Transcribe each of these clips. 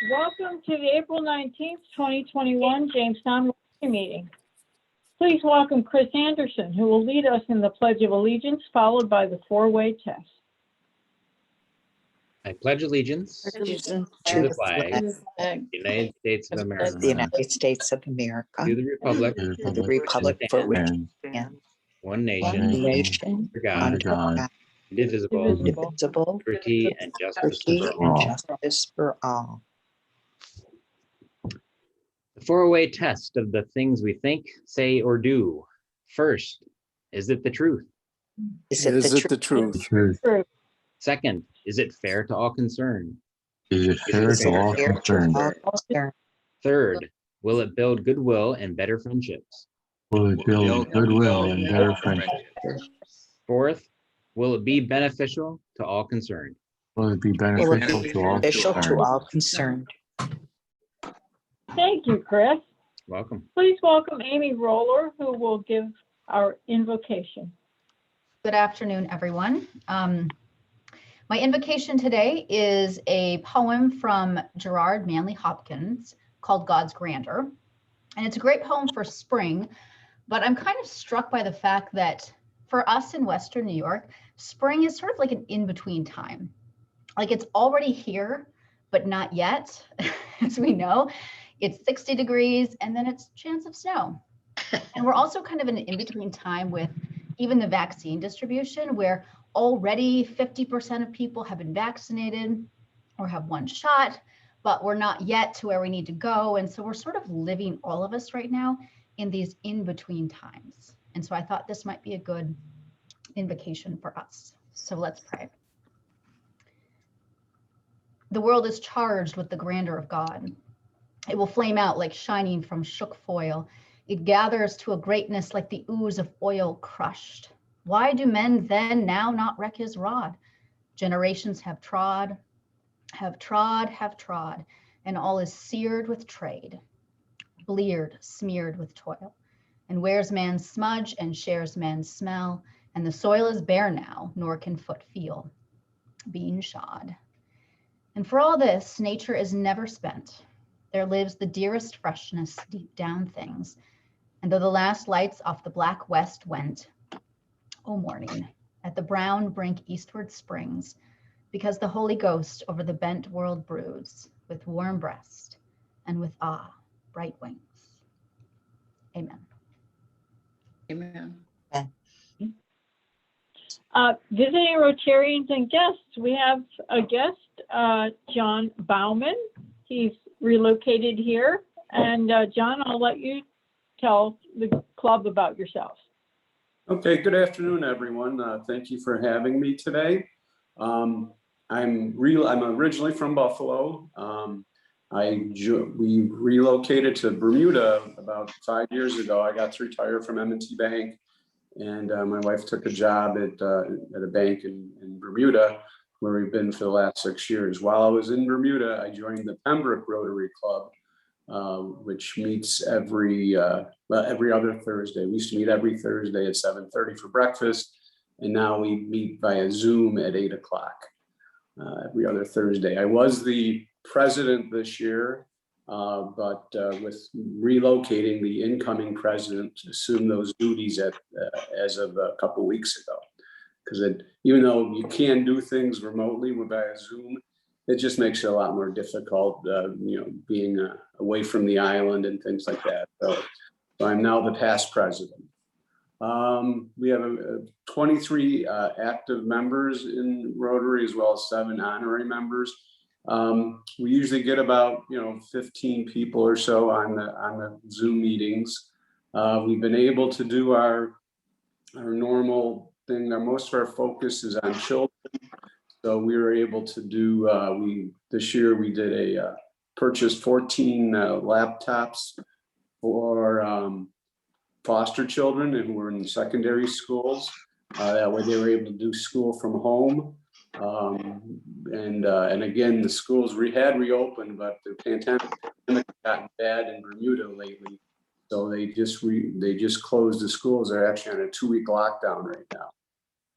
Welcome to the April 19th, 2021 Jamestown Rotary meeting. Please welcome Chris Anderson, who will lead us in the Pledge of Allegiance, followed by the four-way test. I pledge allegiance to the flag of the United States of America, the United States of America, to the republic for which one one nation, nation, under God, under God, indivisible, indivisible, liberty and justice liberty for and all. justice for all. The four-way test of the things we think, say, or do. First, is it the truth? Is it the truth? True. Second, is it fair to all concerned? Is it fair to all Fair to concerned? all concerned. Third, will it build goodwill and better friendships? Will it build goodwill and better friendship? Fourth, will it be beneficial to all concerned? Will it be Will it beneficial be to all beneficial to concerned? all concerned? Thank you, Chris. Welcome. Please welcome Amy Roller, who will give our invocation. Good afternoon, everyone. My invocation today is a poem from Gerard Manley Hopkins called God's Grandeur. And it's a great poem for spring, but I'm kind of struck by the fact that for us in Western New York, spring is sort of like an in-between time. Like it's already here, but not yet, as we know. It's 60 degrees and then it's chance of snow. And we're also kind of in an in-between time with even the vaccine distribution, where already 50% of people have been vaccinated or have one shot, but we're not yet to where we need to go. And so we're sort of living, all of us right now, in these in-between times. And so I thought this might be a good invocation for us. So let's pray. The world is charged with the grandeur of God. It will flame out like shining from shook foil. It gathers to a greatness like the ooze of oil crushed. Why do men then now not wreck his rod? Generations have trod, and all is seared with trade, bleared, smeared with toil, and wears man's smudge and shares man's smell, and the soil is bare now, nor can foot feel, being shod. And for all this, nature is never spent. There lives the dearest freshness deep down things, and though the last lights off the black west went, O morning, at the brown brink eastward springs, because the Holy Ghost over the bent world broods, with warm breast and with bright wings. Amen. Amen. Visiting Rotarians and guests, we have a guest, John Bauman. He's relocated here. And John, I'll let you tell the club about yourself. Okay, good afternoon, everyone. Thank you for having me today. I'm originally from Buffalo. We relocated to Bermuda about 5 years ago. I got to retire from M&T Bank, and my wife took a job at a bank in Bermuda, where we've been for the last 6 years. While I was in Bermuda, I joined the Pembroke Rotary Club, which meets every other Thursday. We used to meet every Thursday at 7:30 for breakfast, and now we meet via Zoom at 8 o'clock every other Thursday. I was the president this year, but with relocating, the incoming president assumed those duties as of a couple of weeks ago. Because even though you can do things remotely via Zoom, it just makes it a lot more difficult, being away from the island and things like that. So I'm now the past president. We have 23 active members in Rotary, as well as 7 honorary members. We usually get about 15 people or so on the Zoom meetings. We've been able to do our normal thing. Most of our focus is on children. So we were able to do, this year we did purchased 14 laptops for foster children who were in secondary schools. That way they were able to do school from home. And again, the schools had reopened, but the pandemic has gotten bad in Bermuda lately. So they just closed the schools. They're actually on a 2-week lockdown right now.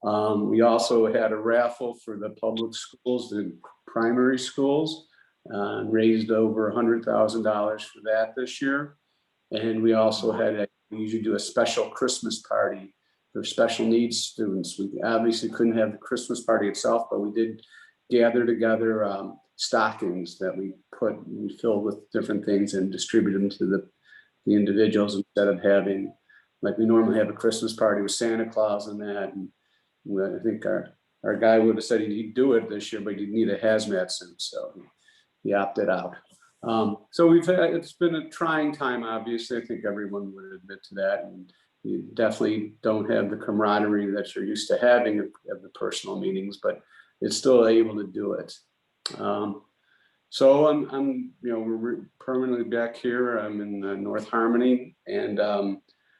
We also had a raffle for the public schools, the primary schools. raised over $100,000 for that this year. And we also we usually do a special Christmas party for special needs students. We obviously couldn't have the Christmas party itself, but we did gather together stockings that we filled with different things and distribute them to the individuals instead of having, like we normally have a Christmas party with Santa Claus and that. And I think our guy would have said he'd do it this year, but he'd need a hazmat suit, so he opted out. So it's been a trying time, obviously. I think everyone would admit to that. And you definitely don't have the camaraderie that you're used to having at the personal meetings, but it's still able to do it. So we're permanently back here. I'm in North Harmony, and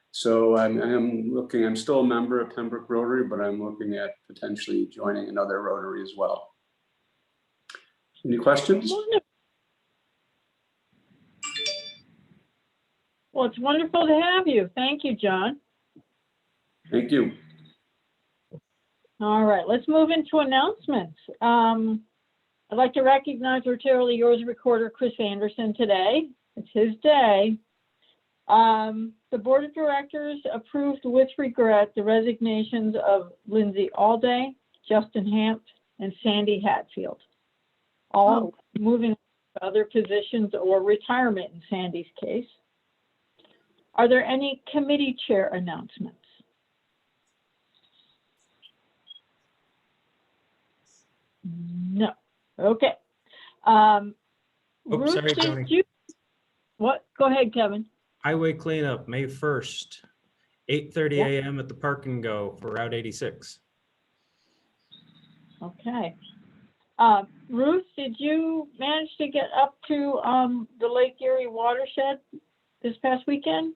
so I'm still a member of Pembroke Rotary, but I'm looking at potentially joining another Rotary as well. Any questions? Well, it's wonderful to have you. Thank you, John. Thank you. All right, let's move into announcements. I'd like to recognize Rotary Yours Recorder Chris Anderson today. It's his day. The Board of Directors approved with regret the resignations of Lindsay Alday, Justin Hamp, and Sandy Hatfield, all moving to other positions or retirement in Sandy's case. Are there any committee chair announcements? No. Okay. Ruth, sorry, did Tony. What? Go ahead, Kevin. Highway cleanup, May 1st, 8:30 a.m. at the Park and Go for Route 86. Okay. Ruth, did you manage to get up to the Lake Erie watershed this past weekend?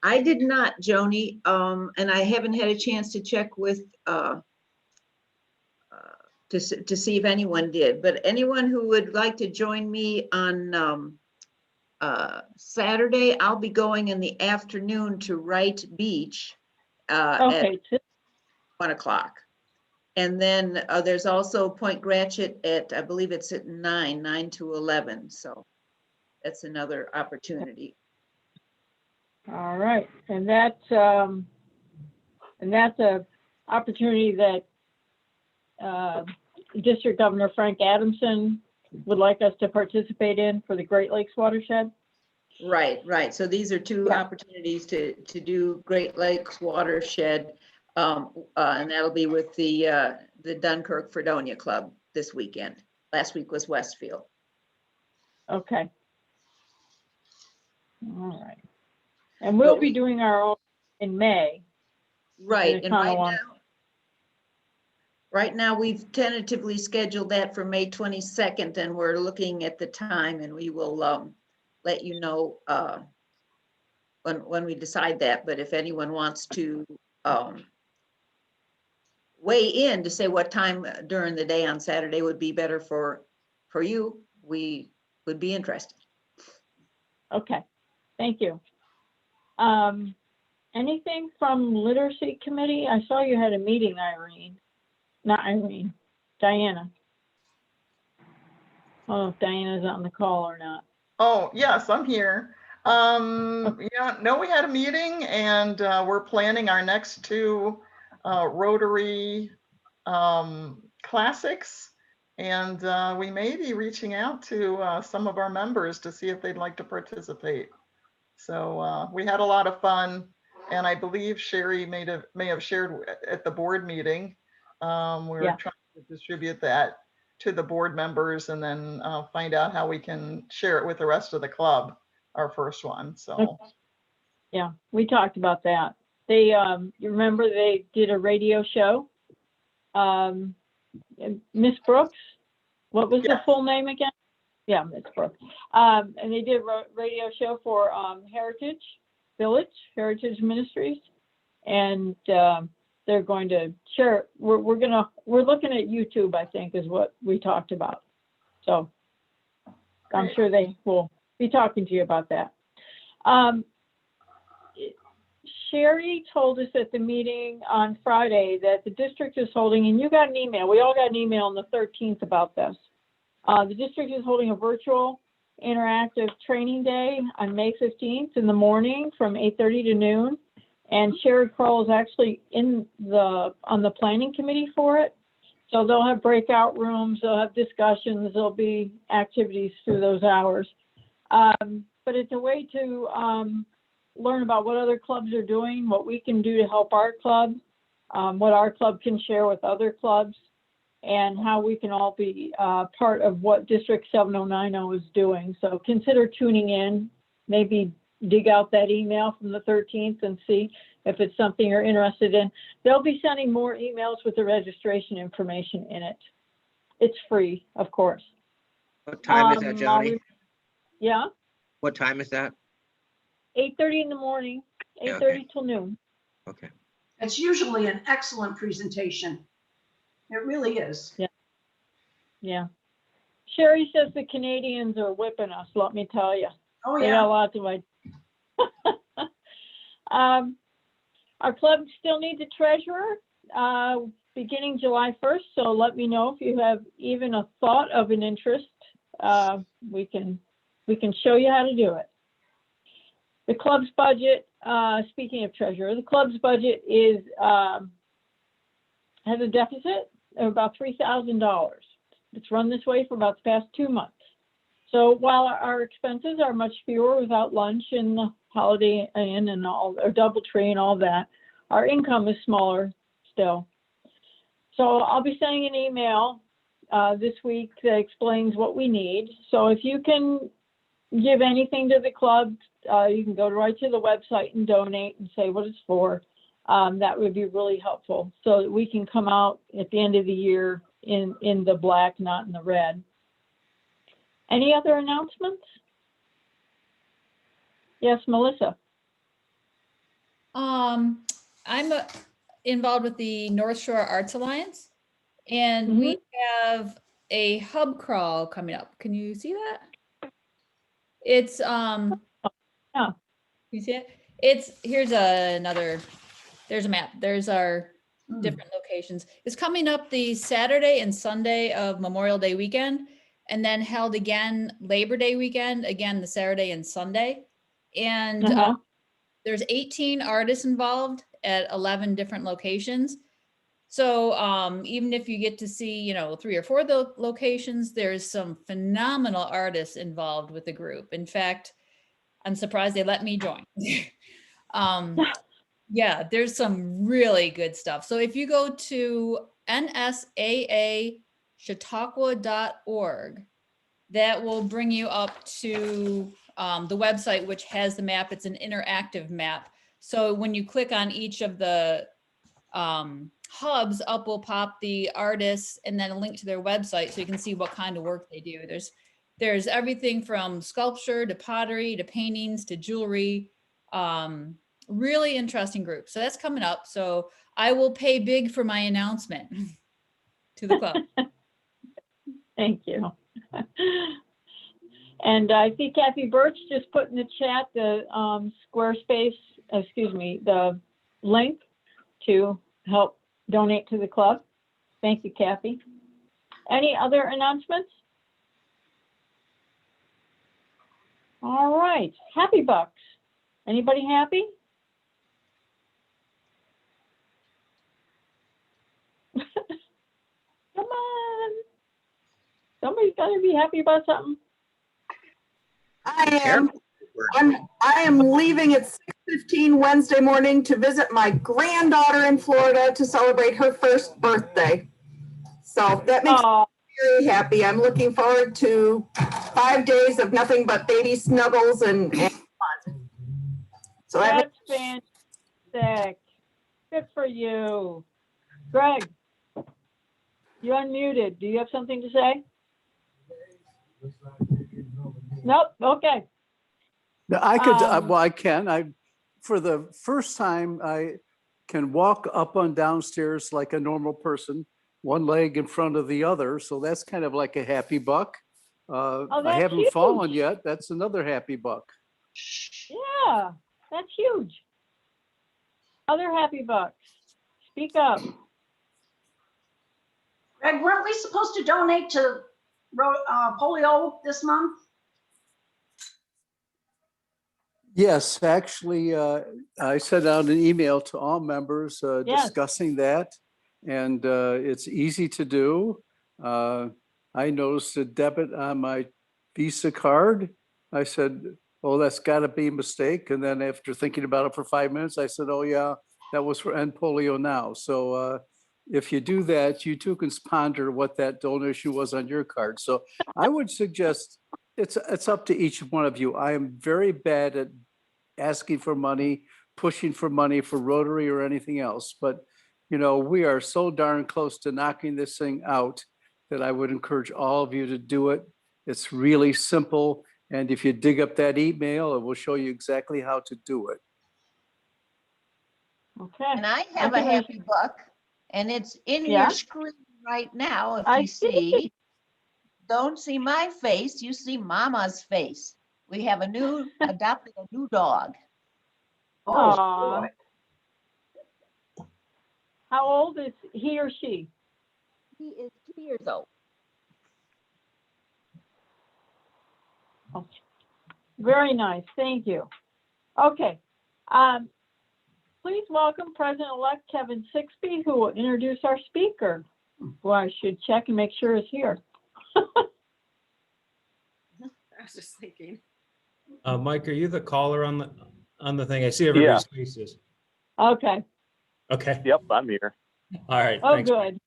I did not, Joni, and I haven't had a chance to check with to see if anyone did. But anyone who would like to join me on Saturday, I'll be going in the afternoon to Wright Beach at 1 o'clock. And then there's also Point Gratiot at, I believe it's at 9 to 11. So that's another opportunity. All right, and that's a opportunity that District Governor Frank Adamson would like us to participate in for the Great Lakes watershed. Right, right. So these are two opportunities to do Great Lakes watershed, and that'll be with the Dunkirk Fredonia Club this weekend. Last week was Westfield. Okay. All right. And we'll be doing our own in May. Right, and right now we've tentatively scheduled that for May 22nd, and we're looking at the time, and we will let you know when we decide that. But if anyone wants to weigh in to say what time during the day on Saturday would be better for you, we would be interested. Okay, thank you. Anything from Literacy Committee? I saw you had a meeting, Diana. I don't know if Diana's on the call or not. Oh, yes, I'm here. Yeah, no, we had a meeting, and we're planning our next two Rotary Classics. And we may be reaching out to some of our members to see if they'd like to participate. So we had a lot of fun, and I believe Sherry may have shared at the board meeting. We're trying to distribute that to the board members, and then find out how we can share it with the rest of the club, our first one. So yeah, we talked about that. They you remember they did a radio show. Miss Brooks, what was the full name again? Yeah, Miss Brooks. And they did a radio show for Heritage Heritage Ministries, and they're going to share. We're looking at YouTube, I think, is what we talked about. So I'm sure they will be talking to you about that. Sherry told us at the meeting on Friday that the district is holding, and you got an email, we all got an email on the 13th about this. The district is holding a virtual interactive training day on May 15th in the morning from 8:30 to noon. And Sherry Kroll is actually on the planning committee for it. So they'll have breakout rooms, they'll have discussions, there'll be activities through those hours. But it's a way to learn about what other clubs are doing, what we can do to help our club, what our club can share with other clubs, and how we can all be part of what District 7090 is doing. So consider tuning in, maybe dig out that email from the 13th and see if it's something you're interested in. They'll be sending more emails with the registration information in it. It's free, of course. What time is that, Joni? Yeah, What time is that? 8:30 in the morning, 8:30 till noon. Okay. It's usually an excellent presentation. It really is. Yeah. Sherry says the Canadians are whipping us, let me tell you. Oh, They yeah. got lots of ideas. Our club still needs a treasurer beginning July 1st, so let me know if you have even a thought of an interest. We can show you how to do it. The club's budget, speaking of treasurer, the club's budget is has a deficit of about $3,000. It's run this way for about the past 2 months. So while our expenses are much fewer without lunch and the Holiday Inn and all, or DoubleTree and all that, our income is smaller still. So I'll be sending an email this week that explains what we need. So if you can give anything to the club, you can go right to the website and donate and say what it's for. That would be really helpful so that we can come out at the end of the year in the black, not in the red. Any other announcements? Yes, Melissa. I'm involved with the North Shore Arts Alliance, and we have a hub crawl coming up. Can you see that? It's yeah. You see it? Here's there's a map. There's our different locations. It's coming up the Saturday and Sunday of Memorial Day weekend, and then held again Labor Day weekend, again the Saturday and Sunday. And there's 18 artists involved at 11 different locations. So even if you get to see, 3 or 4 of the locations, there's some phenomenal artists involved with the group. In fact, I'm surprised they let me join. Yeah, there's some really good stuff. So if you go to nsaachautauqua.org, that will bring you up to the website, which has the map. It's an interactive map. So when you click on each of the hubs, up will pop the artists and then a link to their website so you can see what kind of work they do. There's everything from sculpture to pottery to paintings to jewelry. Really interesting group. So that's coming up. So I will pay big for my announcement to the club. Thank you. And I see Kathy Birch just put in the chat the the link to help donate to the club. Thank you, Kathy. Any other announcements? All right, Happy Bucks. Anybody happy? Come on. Somebody's got to be happy about something. I am leaving at 6:15 Wednesday morning to visit my granddaughter in Florida to celebrate her first birthday. So that makes me very happy. I'm looking forward to 5 days of nothing but baby snuggles and fun. So that's fantastic. Good for you. Greg, you're unmuted. Do you have something to say? Nope. Okay. No, I could, well, I can. For the first time, I can walk up and downstairs like a normal person, one leg in front of the other. So that's kind of like a happy buck. I haven't huge. fallen yet. That's another happy buck. Yeah, that's huge. other happy bucks? Speak up. Greg, weren't we supposed to donate to polio this month? Yes, actually, I sent out an email to all members Yes. discussing that, and it's easy to do. I noticed a debit on my Visa card. I said, oh, that's got to be a mistake. And then after thinking about it for 5 minutes, I said, oh, yeah, that was for End Polio Now. So if you do that, you too can ponder what that donation was on your card. So I would suggest it's up to each one of you. I am very bad at asking for money, pushing for money for Rotary or anything else. But, you know, we are so darn close to knocking this thing out that I would encourage all of you to do it. It's really simple. And if you dig up that email, it will show you exactly how to do it. Okay. And I have a happy buck, and it's in Yeah. your screen right now. If I you see, don't see my face, you see Mama's face. We have adopted a new dog. Aw. How old is he or she? He is 2 years old. Oh, very nice. Thank you. Okay. Please welcome President-elect Kevin Sixby, who will introduce our speaker, who I should check and make sure is here. I was just thinking. Mike, are you the caller on the thing? I see everybody's faces. Okay. Okay. Yep, I'm here. All right. Oh, thanks, good.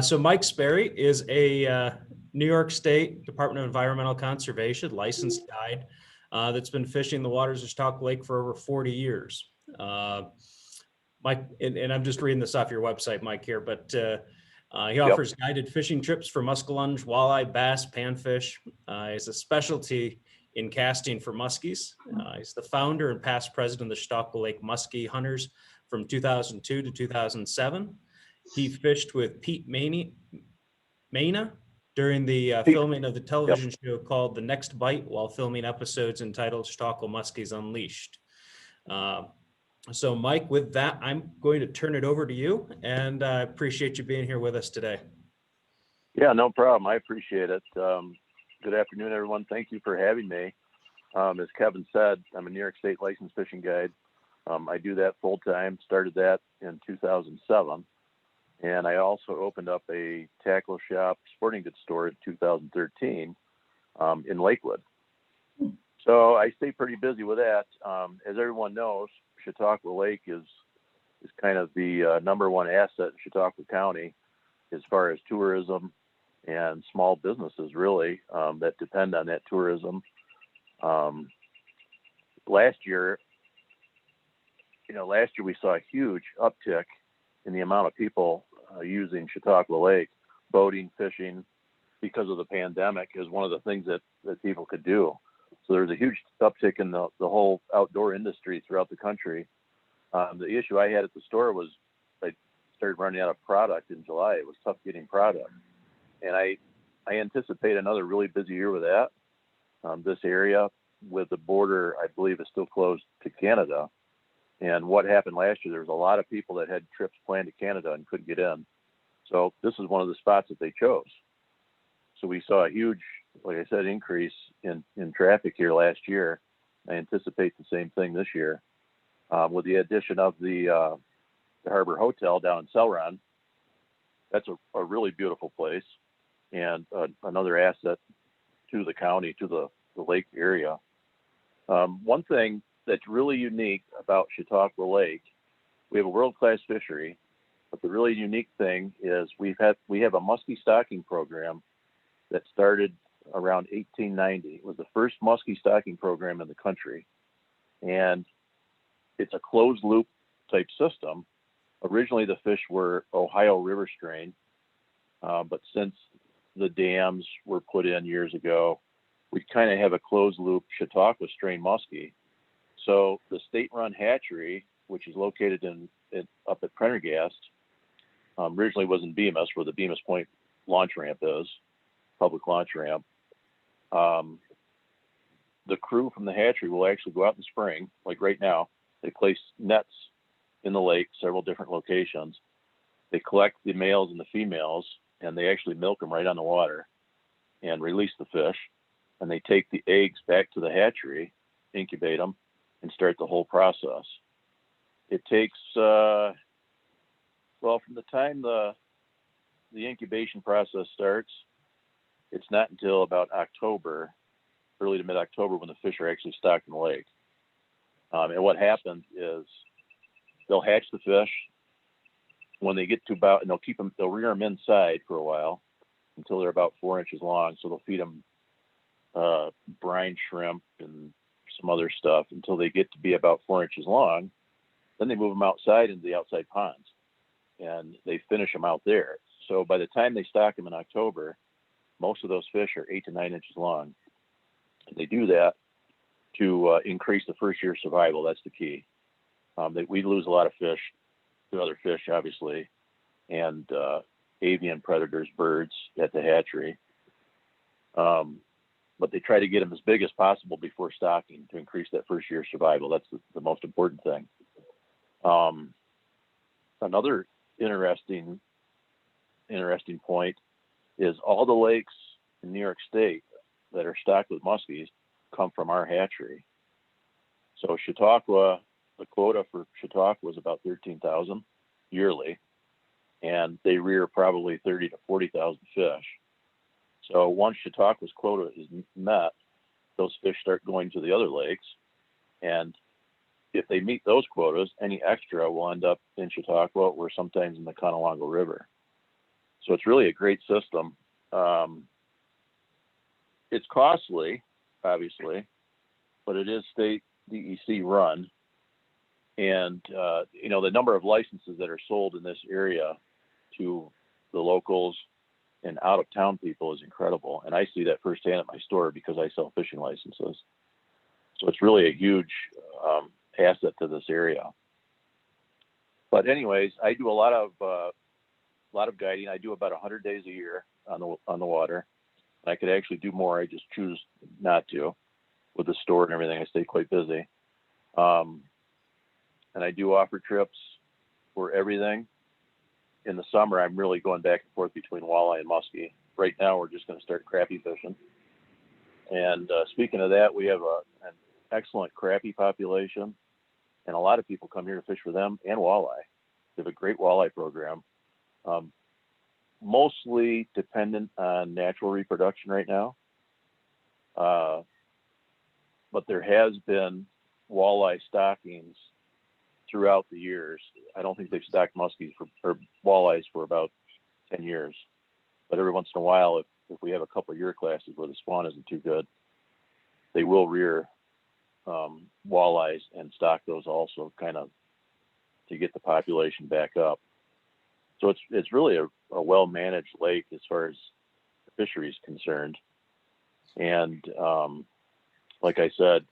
So Mike Sperry is a New York State Department of Environmental Conservation licensed guide that's been fishing the waters of Chautauqua Lake for over 40 years. Mike, and I'm just reading this off your website, Mike, here, but he offers guided fishing trips for muskellunge, walleye, bass, panfish. He's a specialty in casting for muskies. He's the founder and past president of the Chautauqua Lake Muskie Hunters from 2002 to 2007. He fished with Pete Maina during the filming of the television show called The Next Bite while filming episodes entitled Chautauqua Muskies Unleashed. So Mike, with that, I'm going to turn it over to you, and I appreciate you being here with us today. Yeah, no problem. I appreciate it. Good afternoon, everyone. Thank you for having me. As Kevin said, I'm a New York State licensed fishing guide. I do that full time, started that in 2007. And I also opened up a tackle shop sporting goods store in 2013 in Lakewood. So I stay pretty busy with that. As everyone knows, Chautauqua Lake is kind of the number one asset in Chautauqua County as far as tourism and small businesses really that depend on that tourism. Last year we saw a huge uptick in the amount of people using Chautauqua Lake, boating, fishing, because of the pandemic is one of the things that people could do. So there's a huge uptick in the whole outdoor industry throughout the country. The issue I had at the store was I started running out of product in July. It was tough getting product. And I anticipate another really busy year with that. This area with the border, I believe, is still closed to Canada. And what happened last year, there was a lot of people that had trips planned to Canada and couldn't get in. So this is one of the spots that they chose. So we saw a huge, like I said, increase in traffic here last year. I anticipate the same thing this year. With the addition of the Harbor Hotel down in Celeron, that's a really beautiful place and another asset to the county, to the lake area. One thing that's really unique about Chautauqua Lake, we have a world-class fishery, but the really unique thing is we have a muskie stocking program that started around 1890. It was the first muskie stocking program in the country. And it's a closed loop type system. Originally the fish were Ohio River strain, but since the dams were put in years ago, we kind of have a closed loop Chautauqua strain muskie. So the state-run hatchery, which is located up at Prendergast, originally was in Bemis, where the Bemis Point launch ramp is, public launch ramp. The crew from the hatchery will actually go out in the spring, like right now. They place nets in the lake, several different locations. They collect the males and the females, and they actually milk them right on the water and release the fish. And they take the eggs back to the hatchery, incubate them, and start the whole process. It takes, well, from the time the incubation process starts, it's not until about October, early to mid-October, when the fish are actually stocked in the lake. And what happens is they'll hatch the fish. When they get to about, and they'll rear them inside for a while until they're about 4 inches long. So they'll feed them brine shrimp and some other stuff until they get to be about 4 inches long. Then they move them outside into the outside ponds, and they finish them out there. So by the time they stock them in October, most of those fish are 8 to 9 inches long. And they do that to increase the first year survival. That's the key. We lose a lot of fish to other fish, obviously, and avian predators, birds at the hatchery. But they try to get them as big as possible before stocking to increase that first year survival. That's the most important thing. Another interesting point is all the lakes in New York State that are stocked with muskies come from our hatchery. So Chautauqua, the quota for Chautauqua was about 13,000 yearly, and they rear probably 30 to 40,000 fish. So once Chautauqua's quota is met, those fish start going to the other lakes, and if they meet those quotas, any extra will end up in Chautauqua or sometimes in the Conowongo River. So it's really a great system. It's costly, obviously, but it is state DEC run. And, the number of licenses that are sold in this area to the locals and out-of-town people is incredible. And I see that firsthand at my store because I sell fishing licenses. So it's really a huge asset to this area. But anyways, I do a lot of guiding. I do about 100 days a year on the water. I could actually do more. I just choose not to with the store and everything. I stay quite busy. And I do offer trips for everything. In the summer, I'm really going back and forth between walleye and muskie. Right now, we're just going to start crappie fishing. And speaking of that, we have an excellent crappie population, and a lot of people come here to fish for them and walleye. They have a great walleye program, mostly dependent on natural reproduction right now. But there has been walleye stockings throughout the years. I don't think they've stocked muskies or walleyes for about 10 years. But every once in a while, if we have a couple of year classes where the spawn isn't too good, they will rear walleyes and stock those also, kind of to get the population back up. So it's really a well-managed lake as far as the fishery is concerned. And like I said,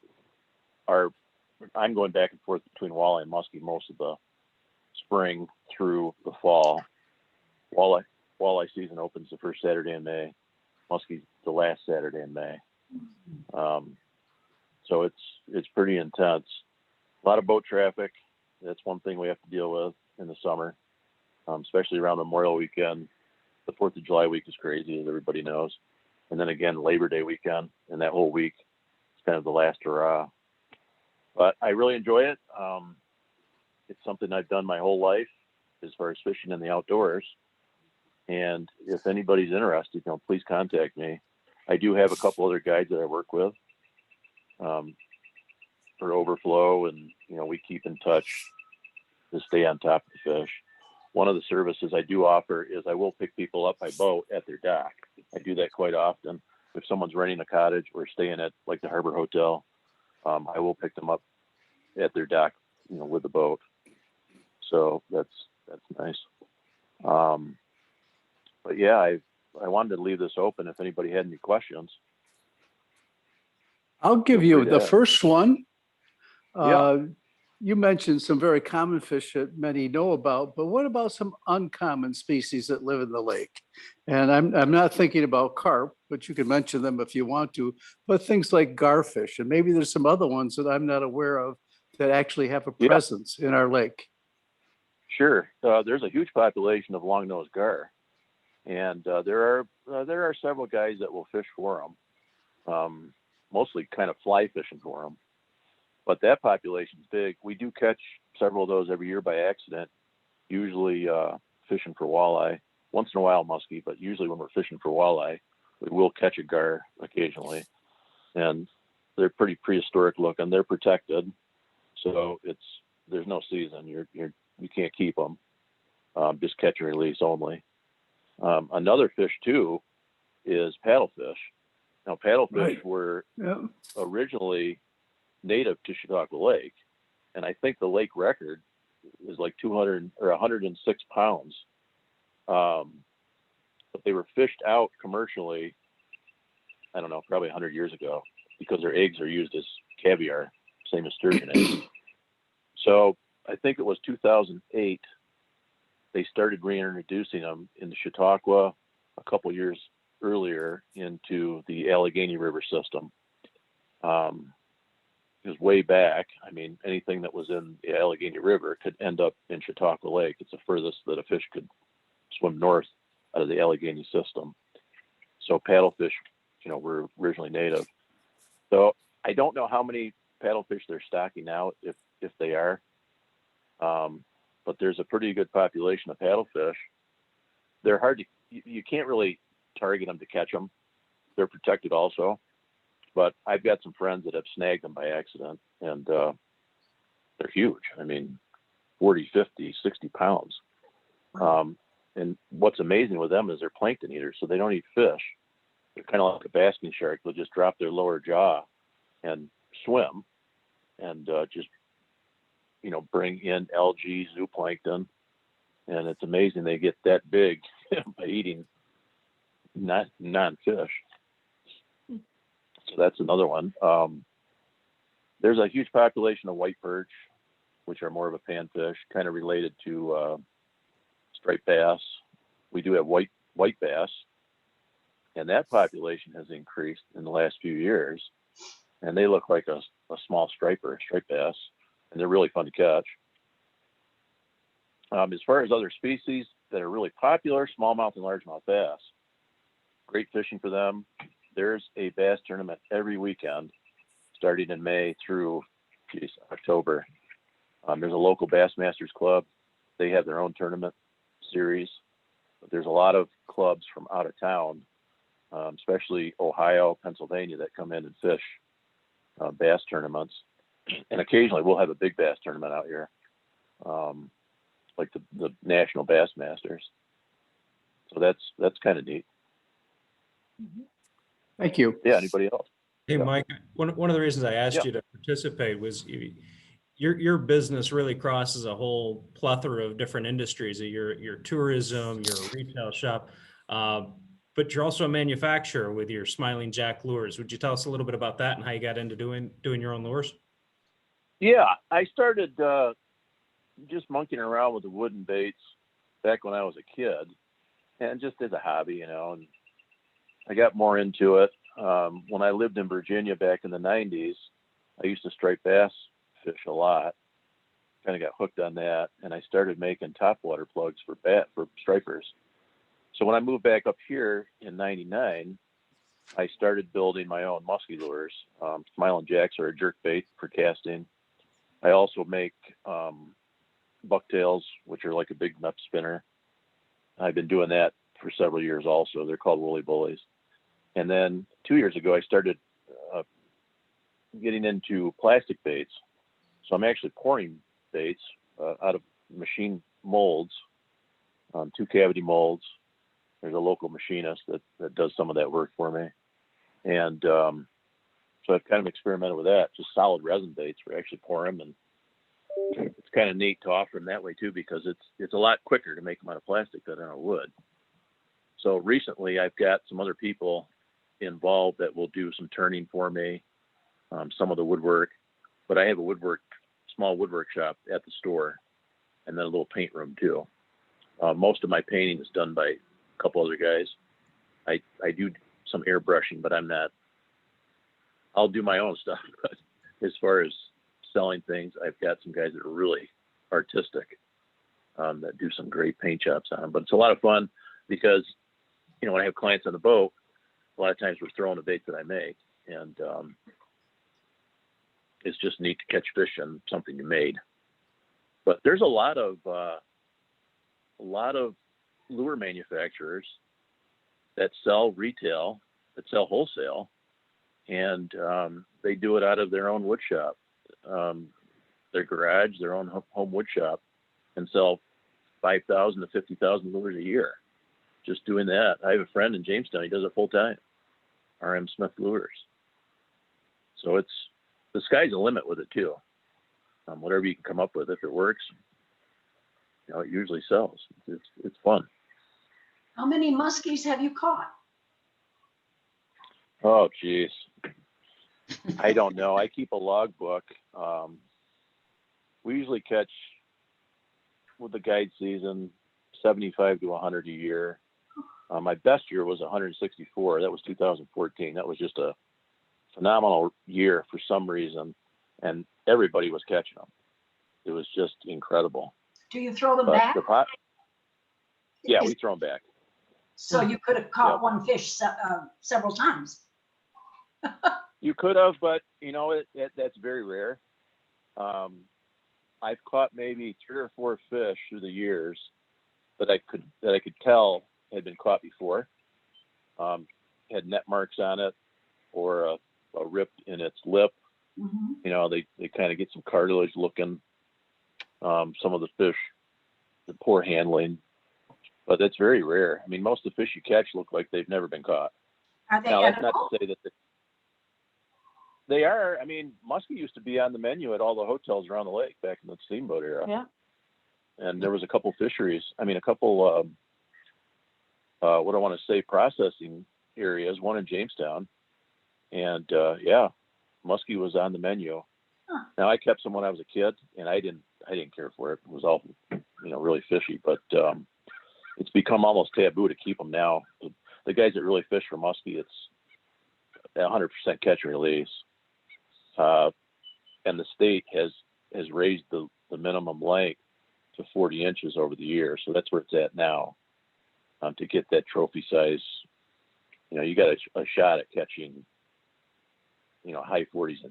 I'm going back and forth between walleye and muskie most of the spring through the fall. Walleye season opens the first Saturday in May. Muskie's the last Saturday in May. So it's pretty intense. A lot of boat traffic. That's one thing we have to deal with in the summer, especially around Memorial Weekend. The 4th of July week is crazy, as everybody knows. And then again, Labor Day weekend, and that whole week is kind of the last hurrah. But I really enjoy it. It's something I've done my whole life as far as fishing in the outdoors. And if anybody's interested, please contact me. I do have a couple other guides that I work with for overflow, and we keep in touch to stay on top of the fish. One of the services I do offer is I will pick people up by boat at their dock. I do that quite often. If someone's renting a cottage or staying at like the Harbor Hotel, I will pick them up at their dock, with the boat. So that's nice. But yeah, I wanted to leave this open if anybody had any questions. I'll give you the first one. Yeah. You mentioned some very common fish that many know about, but what about some uncommon species that live in the lake? And I'm not thinking about carp, but you can mention them if you want to, but things like garfish, and maybe there's some other ones that I'm not aware of that actually have a presence in our lake. Sure. There's a huge population of long-nosed gar, and there are several guys that will fish for them, mostly kind of fly fishing for them. But that population's big. We do catch several of those every year by accident, usually fishing for walleye. Once in a while muskie, but usually when we're fishing for walleye, we will catch a gar occasionally. And they're pretty prehistoric looking. They're protected, so there's no season. You can't keep them. Just catch and release only. Another fish too is paddlefish. Now paddlefish were originally native to Chautauqua Lake, and I think the lake record is like 200 or 106 pounds. But they were fished out commercially, I don't know, probably 100 years ago, because their eggs are used as caviar, same as sturgeon eggs. So I think it was 2008, they started reintroducing them in the Chautauqua a couple years earlier into the Allegheny River system. It was way back. I mean, anything that was in the Allegheny River could end up in Chautauqua Lake. It's the furthest that a fish could swim north out of the Allegheny system. So paddlefish, were originally native. So I don't know how many paddlefish they're stocking now, if they are. But there's a pretty good population of paddlefish. They're hard to, you can't really target them to catch them. They're protected also. But I've got some friends that have snagged them by accident, and they're huge. I mean, 40, 50, 60 pounds. And what's amazing with them is they're plankton eaters, so they don't eat fish. They're kind of like a basking shark. They'll just drop their lower jaw and swim and just, bring in algae, zooplankton. And it's amazing they get that big by eating non-fish. So that's another one. There's a huge population of white perch, which are more of a panfish, kind of related to striped bass. We do have white bass, and that population has increased in the last few years. And they look like a small striped bass, and they're really fun to catch. As far as other species that are really popular, smallmouth and largemouth bass, great fishing for them. There's a bass tournament every weekend, starting in May through October. There's a local Bassmasters Club. They have their own tournament series. But there's a lot of clubs from out of town, especially Ohio, Pennsylvania, that come in and fish bass tournaments. And occasionally we'll have a big bass tournament out here, like the National Bassmasters. So that's kind of neat. Thank you. Yeah, anybody else? Hey, Mike, one of the reasons I asked you to participate was your business really crosses a whole plethora of different industries. Your tourism, your retail shop, but you're also a manufacturer with your Smiling Jack lures. Would you tell us a little bit about that and how you got into doing your own lures? Yeah, I started just monkeying around with the wooden baits back when I was a kid, and just as a hobby, and I got more into it. When I lived in Virginia back in the 90s, I used to striped bass fish a lot. Kind of got hooked on that, and I started making topwater plugs for stripers. So when I moved back up here in '99, I started building my own musky lures. Smiling Jacks are a jerk bait for casting. I also make bucktails, which are like a big nut spinner. I've been doing that for several years also. They're called woolly bullies. And then 2 years ago, I started getting into plastic baits. So I'm actually pouring baits out of machine molds, 2 cavity molds. There's a local machinist that does some of that work for me. And so I've kind of experimented with that, just solid resin baits where I actually pour them. And it's kind of neat to offer them that way too, because it's a lot quicker to make them out of plastic than out of wood. So recently I've got some other people involved that will do some turning for me, some of the woodwork, but I have a small woodwork shop at the store, and then a little paint room too. Most of my painting is done by a couple other guys. I do some airbrushing, but I'll do my own stuff. But as far as selling things, I've got some guys that are really artistic. that do some great paint jobs on them. But it's a lot of fun because, you know, when I have clients on the boat, a lot of times we're throwing the bait that I make, and it's just neat to catch fish on something you made. But there's a lot of lure manufacturers that sell retail, that sell wholesale, and they do it out of their own wood shop, their garage, their own home wood shop, and sell 5,000 to 50,000 lures a year. Just doing that. I have a friend in Jamestown. He does it full time. RM Smith Lures. So it's, the sky's the limit with it too. Whatever you can come up with, if it works, you know, it usually sells. It's fun. How many muskies have you caught? Oh, geez. I don't know. I keep a logbook. We usually catch, with the guide season, 75 to 100 a year. My best year was 164. That was 2014. That was just a phenomenal year for some reason, and everybody was catching them. It was just incredible. Do you throw them back? Yeah, we throw them back. So you could have caught one fish several times. You could have, but you know, that's very rare. I've caught maybe 3 or 4 fish through the years that I could tell had been caught before. Had net marks on it, or a rip in its lip. Mm-hmm. You know, they kind of get some cartilage looking. Some of the fish, the poor handling, but that's very rare. I mean, most of the fish you catch look like they've never been caught. Are they now, that's not edible? to say that they are. I mean, muskie used to be on the menu at all the hotels around the lake back in the steamboat era. Yeah. And there was a couple fisheries. I mean, a couple, what I want to say, processing areas, one in Jamestown. And yeah, muskie was on the menu. Huh. Now, I kept some when I was a kid, and I didn't care for it. It was all, you know, really fishy, but it's become almost taboo to keep them now. The guys that really fish for muskie, it's 100% catch and release. And the state has raised the minimum length to 40 inches over the years. So that's where it's at now. To get that trophy size, you know, you got a shot at catching, you know, high 40s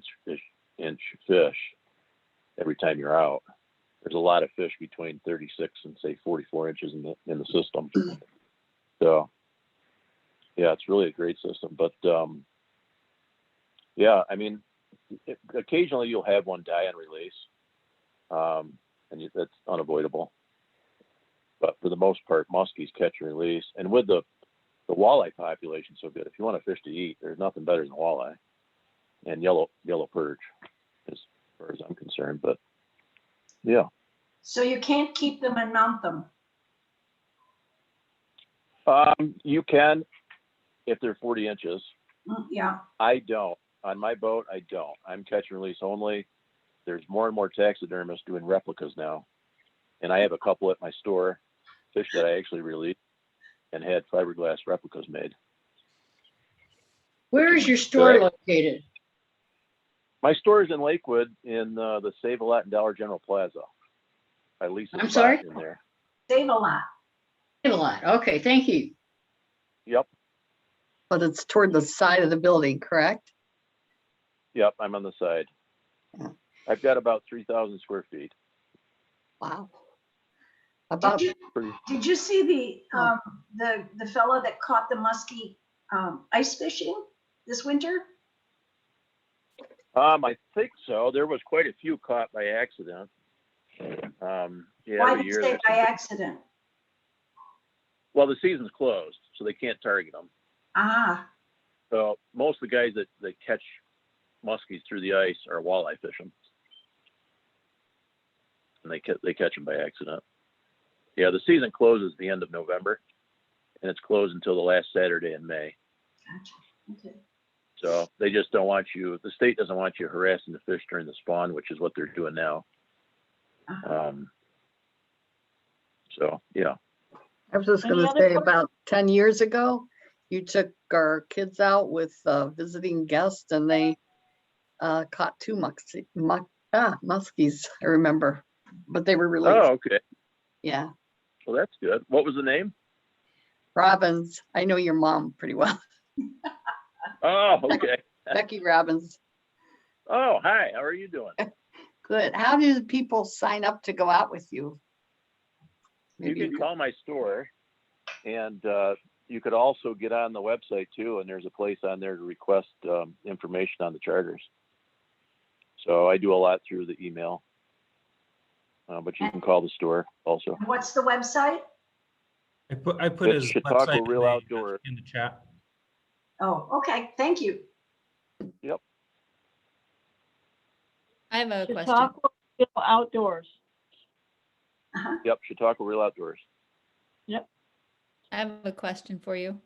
inch fish every time you're out. There's a lot of fish between 36 and say 44 inches in the system. So yeah, it's really a great system. But yeah, I mean, occasionally you'll have one die on release, and that's unavoidable. But for the most part, muskies catch and release. And with the walleye population so good, if you want a fish to eat, there's nothing better than walleye and yellow perch, as far as I'm concerned. But yeah. So you can't keep them and mount them? You can, if they're 40 inches. Yeah. I don't. On my boat, I don't. I'm catch and release only. There's more and more taxidermists doing replicas now. And I have a couple at my store, fish that I actually released and had fiberglass replicas made. Where is your store located? My store is in Lakewood in the Save a Lot and Dollar General Plaza. I lease a I'm spot sorry? in there. Save a Lot. Save a Lot. Okay, thank you. Yep. But it's toward the side of the building, correct? Yep, I'm on the side. Yeah. I've got about 3,000 square feet. Wow. About Did you see the fellow that caught the muskie ice fishing this winter? I think so. There was quite a few caught by accident. Yeah, Why every did you year say there's by some- accident? Well, the season's closed, so they can't target them. Ah, So most of the guys that catch muskies through the ice are walleye fishing, and they catch them by accident. Yeah, the season closes the end of November, and it's closed until the last Saturday in May. gotcha. Okay. So they just don't want you. The state doesn't want you harassing the fish during the spawn, which is what they're doing now. So yeah. I was just Any going to other say questions? about 10 years ago, you took our kids out with visiting guests and they caught 2 muskies, I remember, but they were released. Oh, okay. Yeah, Well, that's good. What was the name? Robbins. I know your mom pretty well. Oh, okay. Becky Robbins. Oh, hi. How are you doing? Good. How do people sign up to go out with you? You can call my store, and you could also get on the website too, and there's a place on there to request information on the charters. So I do a lot through the email, but you can call the store also. What's the website? I put It's his Chautauqua website Real Outdoors. in the chat. Oh, okay, thank you. Yep. I have a question. Chautauqua Real Outdoors. Yep, Chautauqua Real Outdoors. Yep. I have a question for you.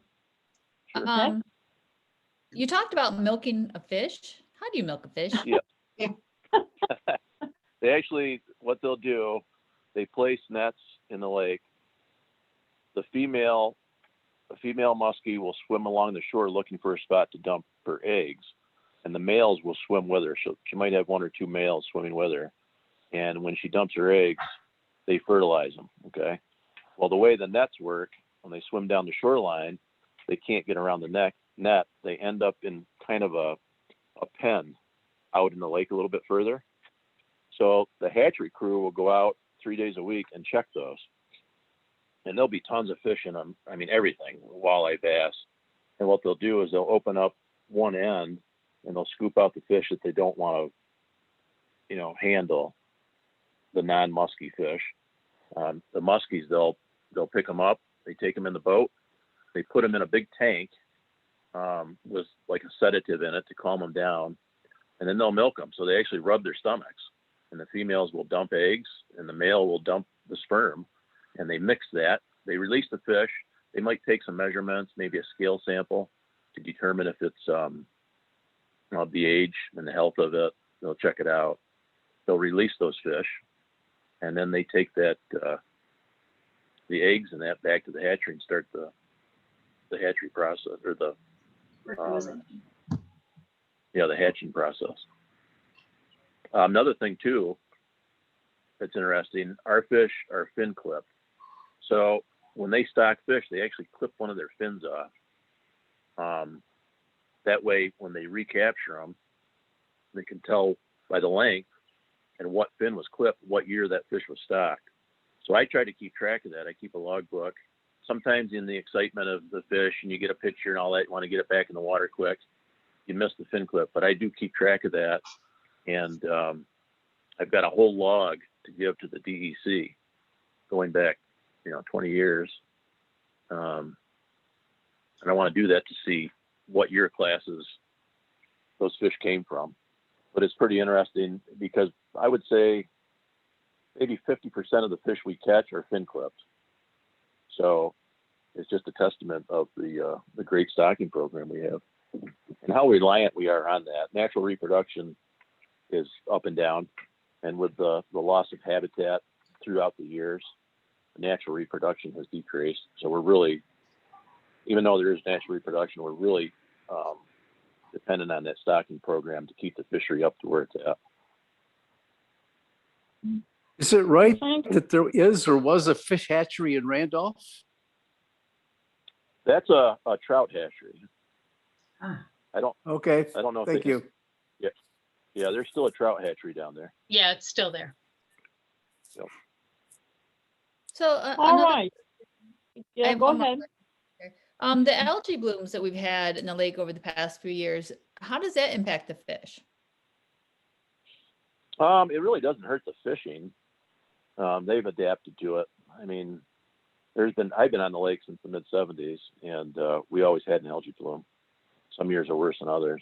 Sure. You talked about milking a fish. How do you milk a fish? Yeah. They actually, what they'll do, they place nets in the lake. The female muskie will swim along the shore looking for a spot to dump her eggs, and the males will swim with her. So she might have one or two males swimming with her. And when she dumps her eggs, they fertilize them. Okay. Well, the way the nets work, when they swim down the shoreline, they can't get around the net. They end up in kind of a pen out in the lake a little bit further. So the hatchery crew will go out 3 days a week and check those. And there'll be tons of fish in them. I mean, everything, walleye, bass. And what they'll do is they'll open up one end and they'll scoop out the fish that they don't want to, handle, the non-musky fish. The muskies, they'll pick them up. They take them in the boat. They put them in a big tank with like a sedative in it to calm them down. And then they'll milk them. So they actually rub their stomachs. And the females will dump eggs and the male will dump the sperm. And they mix that. They release the fish. They might take some measurements, maybe a scale sample to determine if it's the age and the health of it. They'll check it out. They'll release those fish. And then they take that, the eggs and that back to the hatchery and start the hatchery process, or the hatching process. Another thing too that's interesting, our fish are fin clipped. So when they stock fish, they actually clip one of their fins off. That way, when they recapture them, they can tell by the length and what fin was clipped, what year that fish was stocked. So I try to keep track of that. I keep a logbook. Sometimes in the excitement of the fish and you get a picture and all that, you want to get it back in the water quick, you miss the fin clip, but I do keep track of that. And I've got a whole log to give to the DEC going back, 20 years. And I want to do that to see what year classes those fish came from. But it's pretty interesting because I would say maybe 50% of the fish we catch are fin clipped. So it's just a testament of the great stocking program we have and how reliant we are on that. Natural reproduction is up and down, and with the loss of habitat throughout the years, natural reproduction has decreased. So we're really, even though there is natural reproduction, we're really dependent on that stocking program to keep the fishery up to where it's at. Is it right that there is or was a fish hatchery in Randolph? That's a trout hatchery. I don't know. Thank you. Yeah, there's still a trout hatchery down there. Yeah, it's still there. Yep. So all right. Yeah, go ahead. The algae blooms that we've had in the lake over the past few years, how does that impact the fish? It really doesn't hurt the fishing. They've adapted to it. I mean, I've been on the lake since the mid 70s, and we always had an algae bloom. Some years are worse than others.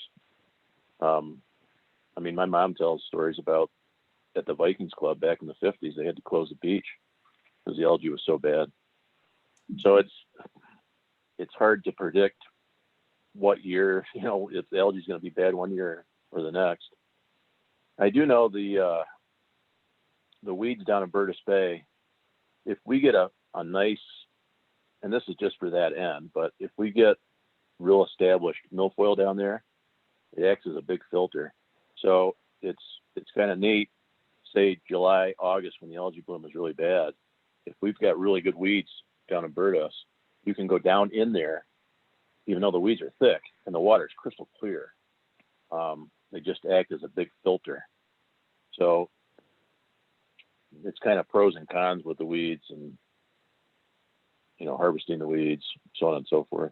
I mean, my mom tells stories about at the Vikings Club back in the 50s, they had to close the beach because the algae was so bad. So it's hard to predict what year, if the algae is going to be bad one year or the next. I do know the weeds down in Burtis Bay, if we get a nice, and this is just for that end, but if we get real established milfoil down there, it acts as a big filter. So it's kind of neat, say July, August, when the algae bloom is really bad, if we've got really good weeds down in Birdhouse, you can go down in there, even though the weeds are thick and the water is crystal clear. They just act as a big filter. So it's kind of pros and cons with the weeds and, you know, harvesting the weeds, so on and so forth.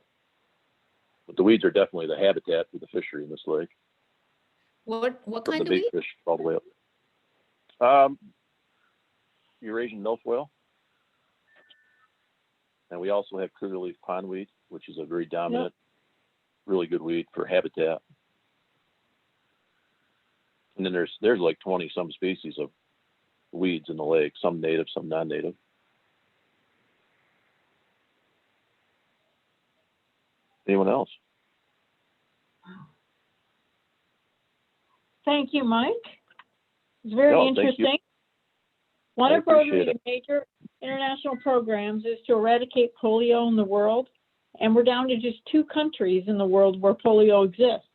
But the weeds are definitely the habitat for the fishery in this lake. What From kind the of big weed? fish all the way up. Eurasian milfoil. And we also have clearleaf pondweed, which is a very dominant, really good weed for habitat. And then there's like 20 some species of weeds in the lake, some native, some non-native. Anyone else? Thank you, Mike. It's very No, thank you. interesting. One I of appreciate Rotary's it. major international programs is to eradicate polio in the world, and we're down to just 2 countries in the world where polio exists.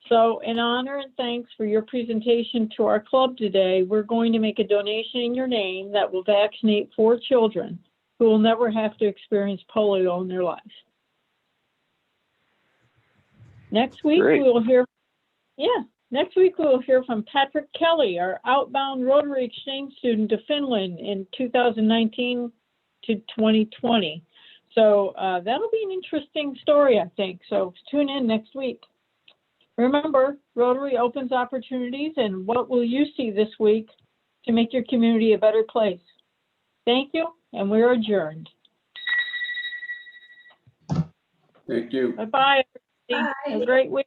So in honor and thanks for your presentation to our club today, we're going to make a donation in your name that will vaccinate 4 children who will never have to experience polio in their lives. Next week, Great. we will hear, next week we will hear from Patrick Kelly, our outbound Rotary exchange student to Finland in 2019 to 2020. So that'll be an interesting story, I think. So tune in next week. Remember, Rotary opens opportunities, and what will you see this week to make your community a better place? Thank you, and we're adjourned. Thank you. Bye-bye, everybody. Have a great week.